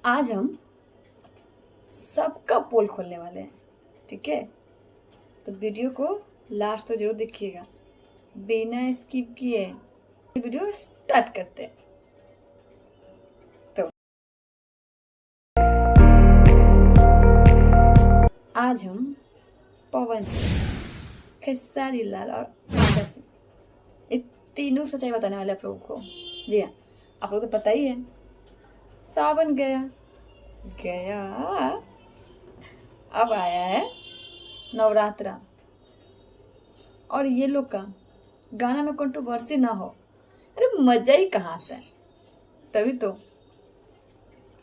आज हम सबका पोल खोलने वाले हैं, ठीक है। तो वीडियो को लास्ट तक जरूर देखिएगा, बिना स्किप किए वीडियो स्टार्ट करते हैं। तो आज हम पवन, खेसारी लाल और आशा सिंह, ये तीनों सच्चाई बताने वाले आप लोगों को। जी हाँ, आप लोग को तो पता ही है, सावन गया गया, अब आया है नवरात्रा। और ये लोग का गाना में कंट्रोवर्सी ना हो, अरे मजा ही कहाँ आता है। तभी तो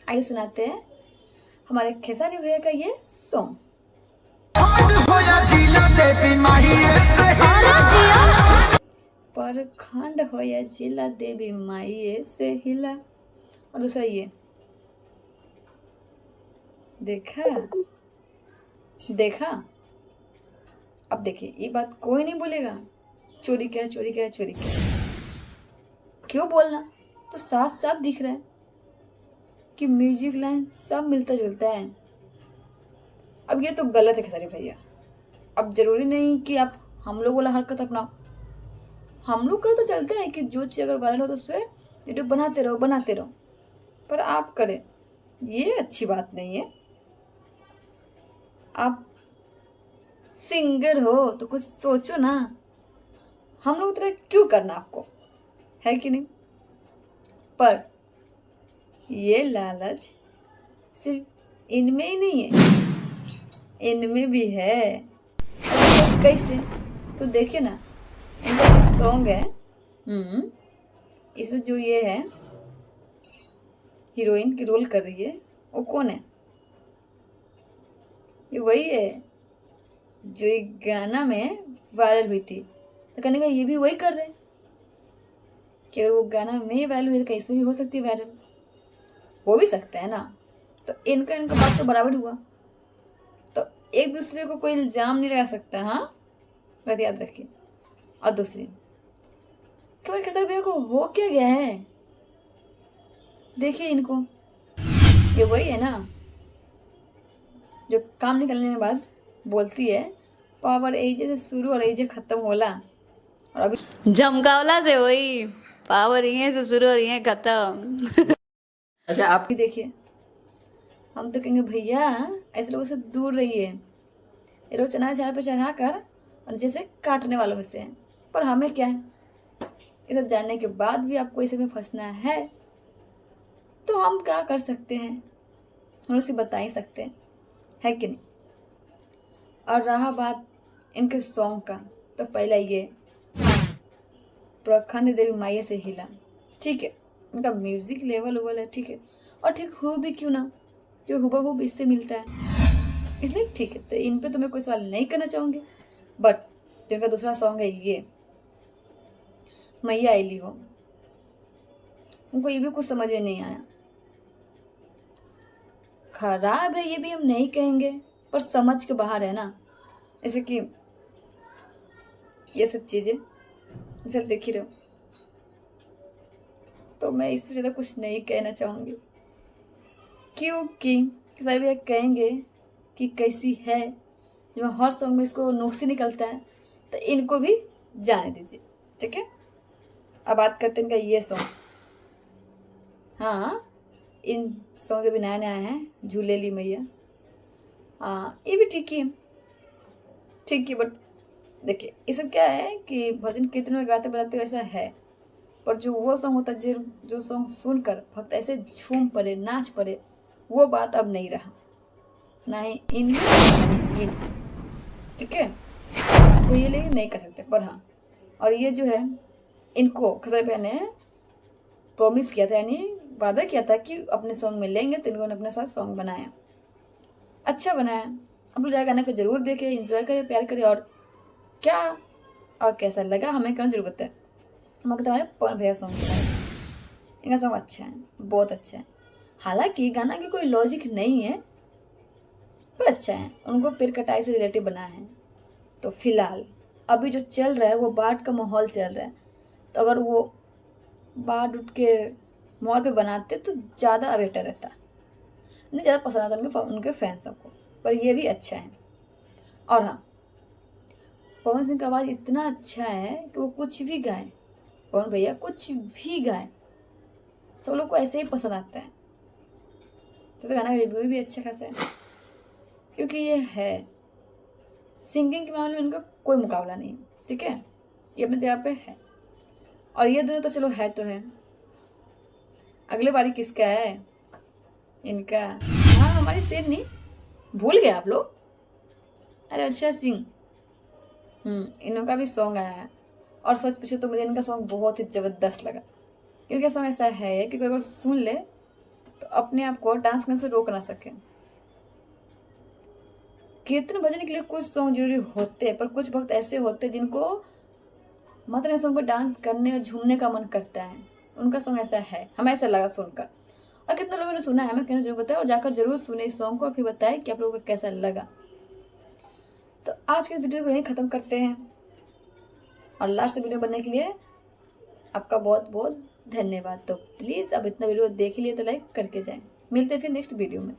आइए सुनाते हैं हमारे खेसारी भैया का ये सॉन्ग। परखंड हो या जिला देवी माई से हिला। और दूसरा ये देखा। अब देखिए, ये बात कोई नहीं बोलेगा, चोरी क्या चोरी क्या चोरी क्या, क्यों बोलना। तो साफ साफ दिख रहा है कि म्यूजिक लाइन सब मिलता जुलता है। अब ये तो गलत है खेसारी भैया। अब जरूरी नहीं कि आप हम लोग वाला हरकत अपनाओ। हम लोग कर तो चलता है कि जो चीज अगर वायरल हो तो उस पर वीडियो बनाते रहो, पर आप करें ये अच्छी बात नहीं है। आप सिंगर हो तो कुछ सोचो ना, हम लोग तरह क्यों करना आपको, है कि नहीं। पर ये लालच सिर्फ इनमें ही नहीं है, इनमें भी है। कैसे, तो देखिए ना, इनका जो सॉन्ग है, इसमें जो ये है हीरोइन की रोल कर रही है, वो कौन है। ये वही है जो एक गाना में वायरल हुई थी। तो कहने का ये भी वही कर रहे हैं कि अगर वो गाना में वायरल हुई तो कैसे भी हो सकती है वायरल, हो भी सकता है ना। तो इनका बात तो बराबर हुआ। तो एक दूसरे को कोई इल्जाम नहीं लगा सकता, हाँ, बात याद रखिए। और दूसरी, केवल खेसारी भैया को हो क्या गया है, देखिए इनको, ये वही है ना जो काम निकलने के बाद बोलती है पावर एजे से शुरू और एजे खत्म होला। और अभी झमकावला से वही पावर यहीं से शुरू और यहीं खत्म। अच्छा, आप देखिए, हम तो कहेंगे भैया ऐसे लोगों से दूर रहिए, ये लोग चना झाड़ पे चढ़ा कर और जैसे काटने वालों में से हैं। पर हमें क्या है, ये सब जानने के बाद भी आपको इसे में फंसना है, तो हम क्या कर सकते हैं, हम उसे बता ही सकते हैं, है कि नहीं। और रहा बात इनके सॉन्ग का, तो पहला ये प्रखंड देवी माई से हिला, ठीक है, इनका म्यूजिक लेवल है, ठीक है। और ठीक हो भी क्यों ना, जो हुबहू इससे मिलता है, इसलिए ठीक है। तो इन पे तो मैं कोई सवाल नहीं करना चाहूंगी। बट जो इनका दूसरा सॉन्ग है ये मैया आईली हो, उनको ये भी कुछ समझ में नहीं आया। खराब है ये भी हम नहीं कहेंगे, पर समझ के बाहर है ना। जैसे कि ये सब चीजें सब देख ही रहे हो, तो मैं इस पर ज्यादा कुछ नहीं कहना चाहूंगी, क्योंकि सभी भैया कहेंगे कि कैसी है, जो हर सॉन्ग में इसको नुक्स निकलता है, तो इनको भी जाने दीजिए, ठीक है। अब बात करते हैं इनका ये सॉन्ग। हाँ, इन सॉन्ग जो भी नया नया है, झूले ली मैया, हाँ ये भी ठीक ही है, ठीक है। बट देखिए, ये सब क्या है कि भजन कीर्तन में गाते बजाते वैसा है, पर जो वो सॉन्ग होता है, जो सॉन्ग सुनकर भक्त ऐसे झूम पड़े, नाच पड़े, वो बात अब नहीं रहा, ना ही इन, ठीक है। तो ये लेकिन नहीं कर सकते। पर हाँ, और ये जो है, इनको खेसारी भैया ने प्रॉमिस किया था, यानी वादा किया था कि अपने सॉन्ग में लेंगे, तो इन्होंने अपने साथ सॉन्ग बनाया, अच्छा बनाया। आप लोग गाने को जरूर देखें, एंजॉय करें, प्यार करें। और क्या और कैसा लगा हमें करना जरूर बताएं। हम तुम्हारे पवन भैया सॉन्ग इनका सॉन्ग अच्छा है, बहुत अच्छा है। हालांकि गाना की कोई लॉजिक नहीं है, पर अच्छा है, उनको पेड़ कटाई से रिलेटिव बना है। तो फिलहाल अभी जो चल रहा है वो बाढ़ का माहौल चल रहा है, तो अगर वो बाढ़ उठ के माहौल पे बनाते तो ज़्यादा बेटर रहता, नहीं ज़्यादा पसंद आता उनके फैंस सबको, पर ये भी अच्छा है। और हाँ, पवन सिंह का आवाज़ इतना अच्छा है कि वो कुछ भी गाए, पवन भैया कुछ भी गाए सब लोग को ऐसे ही पसंद आता है। तो गाना का रिव्यू भी अच्छा खासा है, क्योंकि ये है सिंगिंग के मामले में उनका कोई मुकाबला नहीं, ठीक है, ये अपने जगह पे है। और ये दोनों तो चलो है तो है। अगले बारी किसका है? इनका। हाँ, हमारी शेरनी, भूल गए आप लोग, अरे अर्षा सिंह। इनों का भी सॉन्ग आया है, और सच पूछे तो मुझे इनका सॉन्ग बहुत ही ज़बरदस्त लगा, क्योंकि सॉन्ग ऐसा है कि कोई अगर सुन ले तो अपने आप को डांस करने से रोक ना सके। कीर्तन भजन के लिए कुछ सॉन्ग जरूरी होते हैं, पर कुछ वक्त ऐसे होते हैं जिनको मतलब सॉन्ग पर डांस करने और झूमने का मन करता है। उनका सॉन्ग ऐसा है, हमें ऐसा लगा सुनकर। और कितने लोगों ने सुना है हमें कहना जरूर बताया, और जाकर जरूर सुने इस सॉन्ग को और फिर बताएं कि आप लोगों को कैसा लगा। तो आज के वीडियो को यहीं ख़त्म करते हैं, और लास्ट वीडियो बनने के लिए आपका बहुत बहुत धन्यवाद। तो प्लीज़ अब इतना वीडियो देख लिए तो लाइक करके जाएं। मिलते हैं फिर नेक्स्ट वीडियो में।